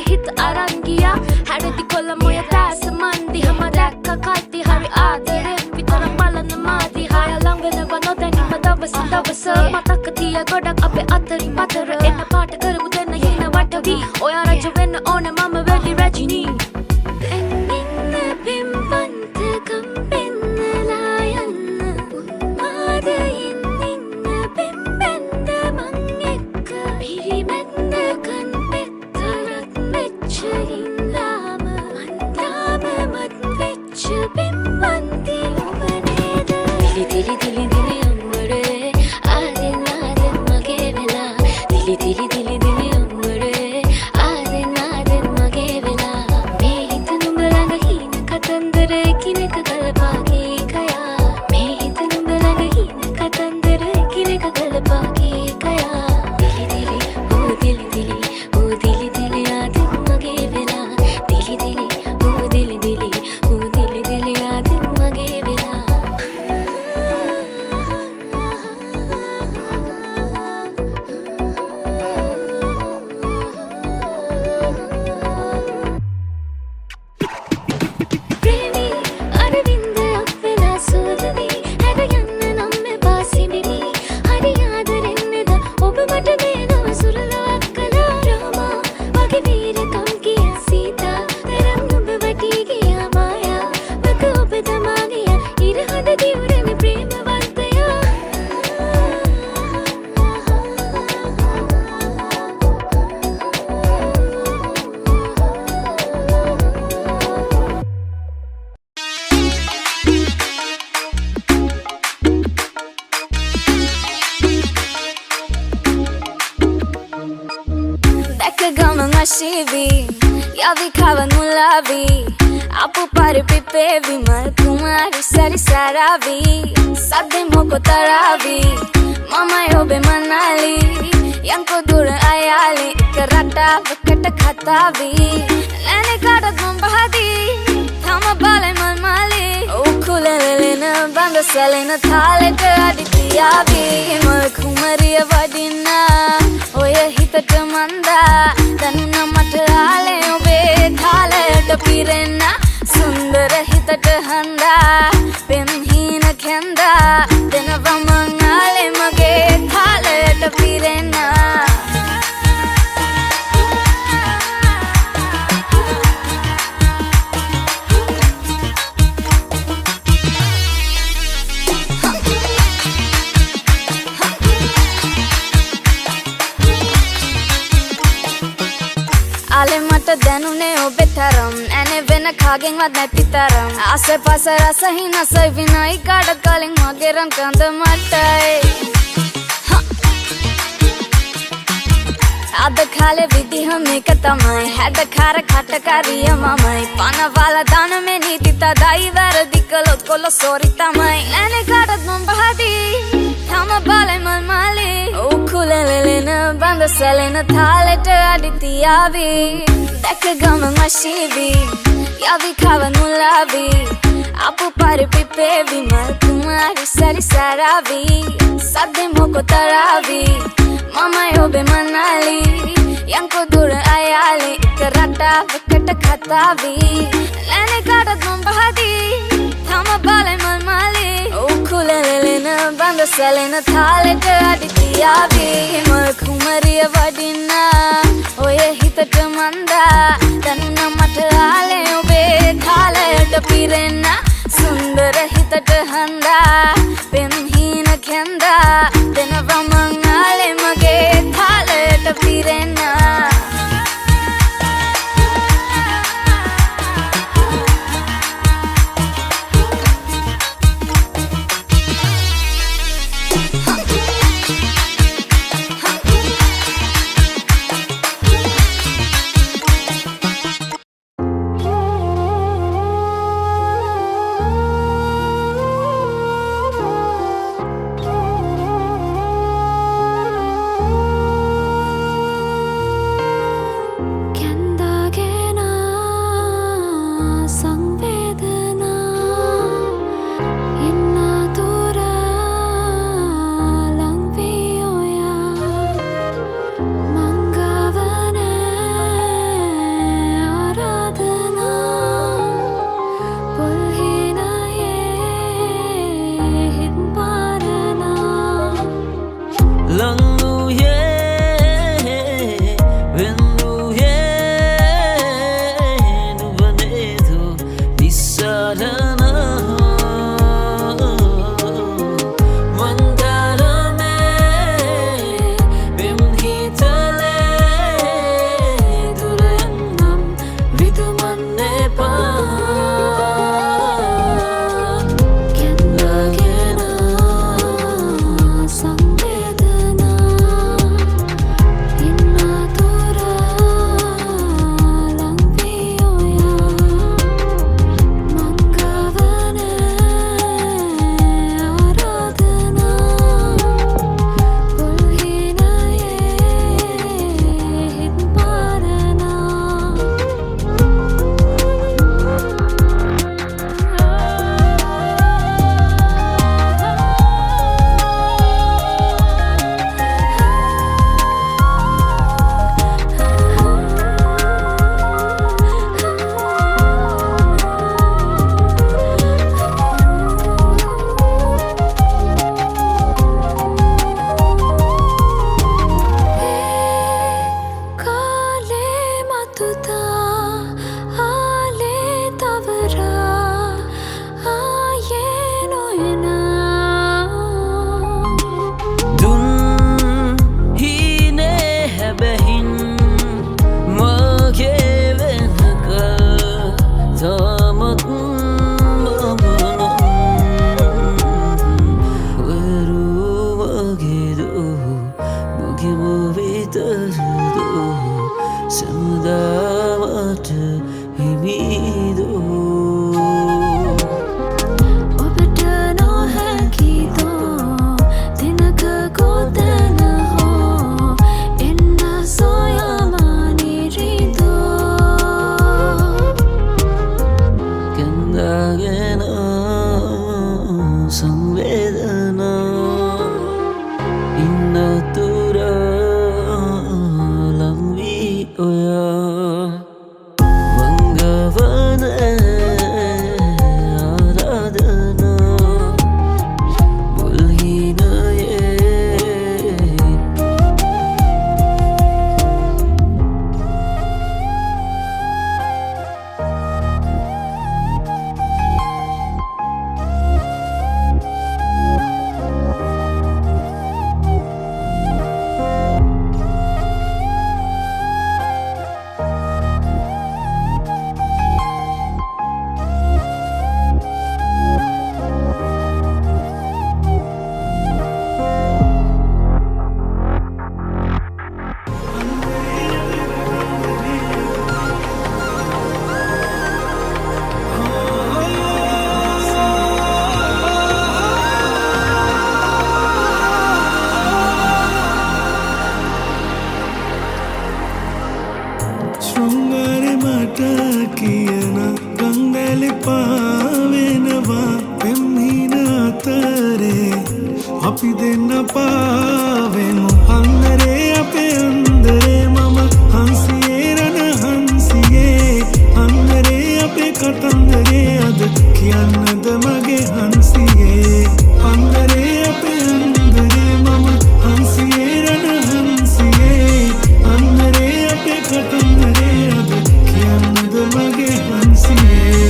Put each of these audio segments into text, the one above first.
හිත අරන් ගියා හැඩදි කොළ මොය දැස මන්දි හැම දැක්ක කල්ති හරි ආදරේ විතර බලන මාදි හාය ලං වෙනව නොදැනීම දවස දවස මතක තිය ගොඩක් අපේ අතරින් මතර එන්න පාට කරමු දෙන්න හින වටවි ඔයා රජ වෙන්න ඕන මම වෙලි Rajini Jag vill kava nulla vi Apu pare pipe vi mal kumari sari saravi Sadde moko taravi Mama yobe manali Yanko dura ayali Karata vakata khatavi Lene kadat mambahadi Thama bale mal mali Ukulelena banda salena thaleta aditiyavi Mal kumariya vadina Oya hitata manda Danuna matale obe thaleta pirena Sundara hitata handa Pemhina khenda Denava mangale mage thaleta pirena Ale mata danune obe taram ane vena khagen wat nai pitaram ase pase rasa hina sai vinai kadat kaleng mageram kanda matai ad khale vidhi hame katamai had khara khata kariya mamai pana wala dana me niti tadai var dikalo kolo sori tamai ane kadat mambahadi thama bale mal mali ukulelena banda salena thaleta aditiyavi dekka gama mashivi yavi khava nulavi apu pare pipe vi mal kumari sari saravi sadde moko taravi mama yobe manali yanko dura ayali karata vakata khatavi lene kadat mambahadi thama bale mal mali ukulelena banda salena thaleta aditiyavi mal kumariya vadina oya hitata manda danuna matale obe thaleta pirena sundara hitata handa pemhina khenda denava mangale mage thaleta pirena तुदा आले तवरा आये नोयना दुन हीने है बहिन मगे वेनका zamat weru magedo mugi movitarudo samudamat himido obata no hakido dinaka kodana ho enna soyamani rido kendagena samvedana innatura lamvi oya mangavana aradana mulhina ye Shrungare माटा कियना गंगले पावेनवा पेम्हीना तरे අපි දෙන්න පාවෙමු අන්නරේ අපේ අන්දරේ මම හංසියේ රණ හංසියේ අන්නරේ අපේ කතන්දරේ අද කියන්නද මගේ හංසියේ අන්නරේ අපේ අන්දරේ මම හංසියේ රණ හංසියේ අන්නරේ අපේ කතන්දරේ අද කියන්නද මගේ හංසියේ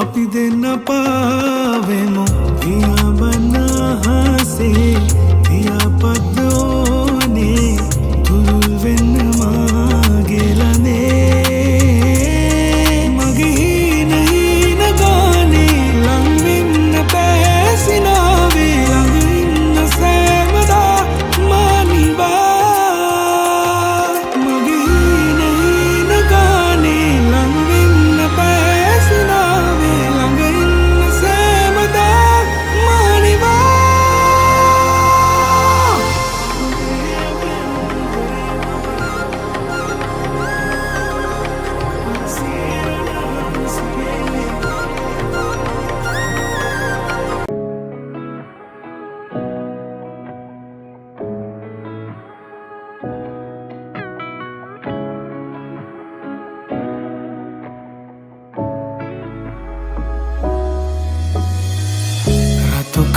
අපි දෙන්න පාවෙමු පියා බන්න හසේ පියා පද්දෝනේ තුරුල් වෙන්න මාගෙලනේ මගේ හීන හීන ගානේ ලං වෙන්න පැසිනාවේ ළඟ ඉන්න සෑමදා මානිවා මගේ හීන හීන ගානේ ලං වෙන්න පැසිනාවේ ළඟ ඉන්න සෑමදා මානිවා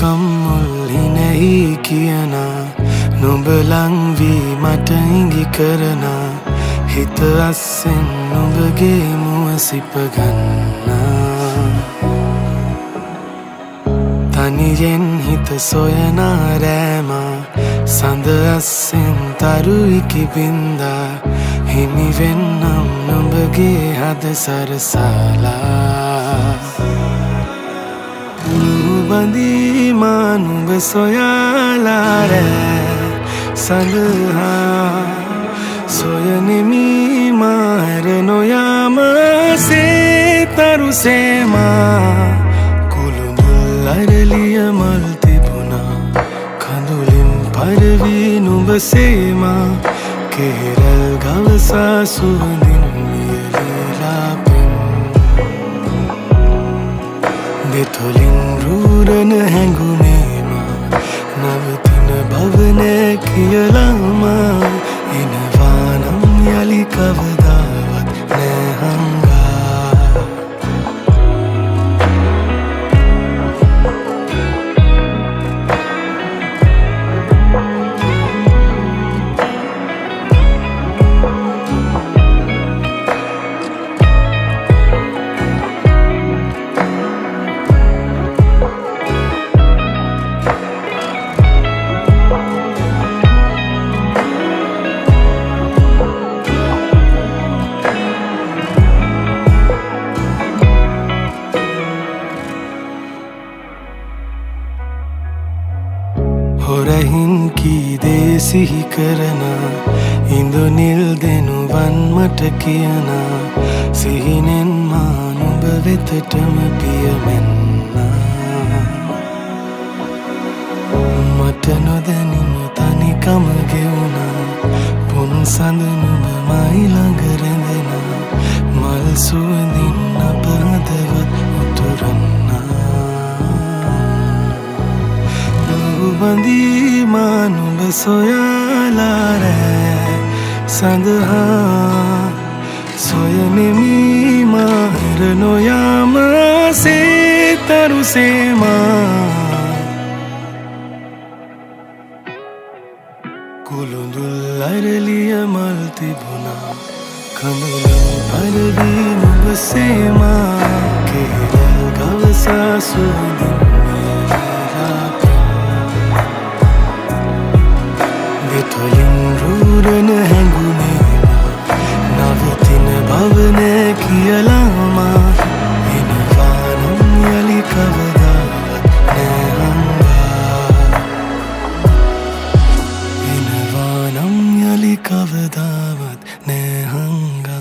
කම්මුල්ලිනෙහි කියනා නුඹ ලංවී මට ඉඟි කරනා හිත අස්සෙන් නුඹගේ මුව සිප ගන්නා තනියෙන් හිත සොයනා රෑමා සඳ අස්සෙන් තරුයිකි බින්දා හිමිවෙන්නම් නුඹගේ හද සරසාලා නුබඳීමා නුඹ සොයාලා රෑ සඳහා සොයනෙමි මාර නොයාම සේතරුසේමා කුළුඳුල් අරලිය මල් තිබුණා කඳුලින් පරවී නුඹ සේමා කෙරල් ගවසා සුවඳින් වියලලා පෙන් දෙතොලින් රූරණ හැඟුනේමා නවතින භවන කියලාමා එනවා නම් යලි කවදාවත් නෑ හංගා හොරහින් කී දේ සිහි කරනා ඉඳුනිල් දෙනුවන් මට කියනා සිහිනෙන් මා නුඹ වෙතටම පියමෙන්නා මට නොදැනිම තනිකම ගෙවුණා පුන් සඳ නුඹ මයි ළඟ රැඳෙනා මල් සුවඳින් අප හදවත් උතුරන්නා නුබඳීමා නුඹ සොයාලා රෑ සඳහා සොයනෙමි මාර නොයාම සේතරුසේමා කුළුඳුල් අරලිය මල් තිබුණා කඳුලින් පරවී නුඹ සේමා කෙරල් ගවසා සුවඳින් දෙතොලින් රූරණ හැඟුනේමා නවතින භවන කියලාමා එනවා නම් යලි කවදාවත් නෑ හංගා එනවා නම් යලි කවදාවත් නෑ හංගා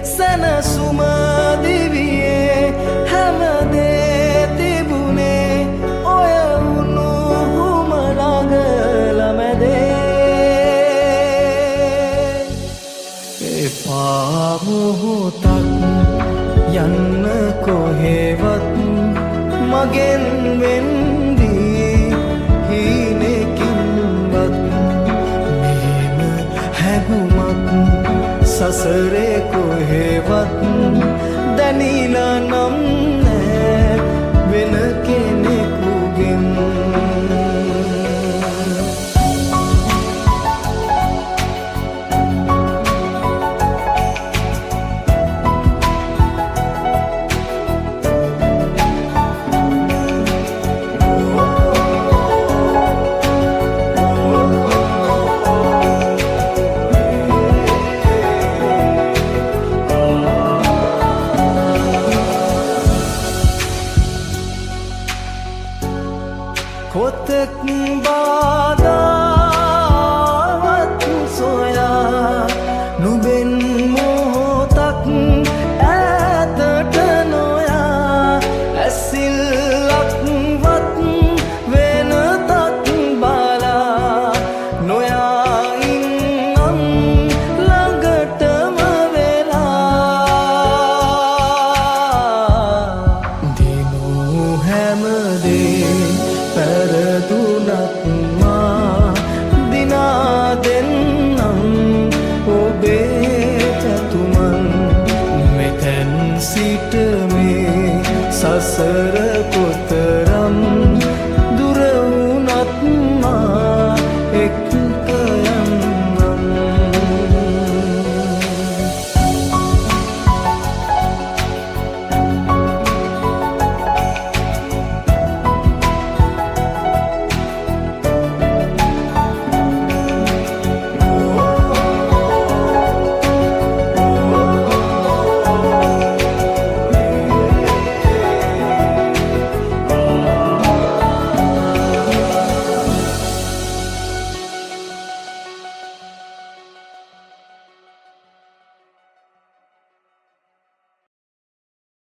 සැනසුම දිවියේ හැමදේ තිබුණේ ඔය උණුහුම ළඟ එපා මොහොතක් යන්න කොහෙවත් මගෙන් වෙන්දී හීනකින්වත් මෙහෙම හැඟුමක් සසරේ කොහෙවත් දැනිලා නම් නෑ වෙන කෙනෙකුගෙන් කොතෙක් බාධා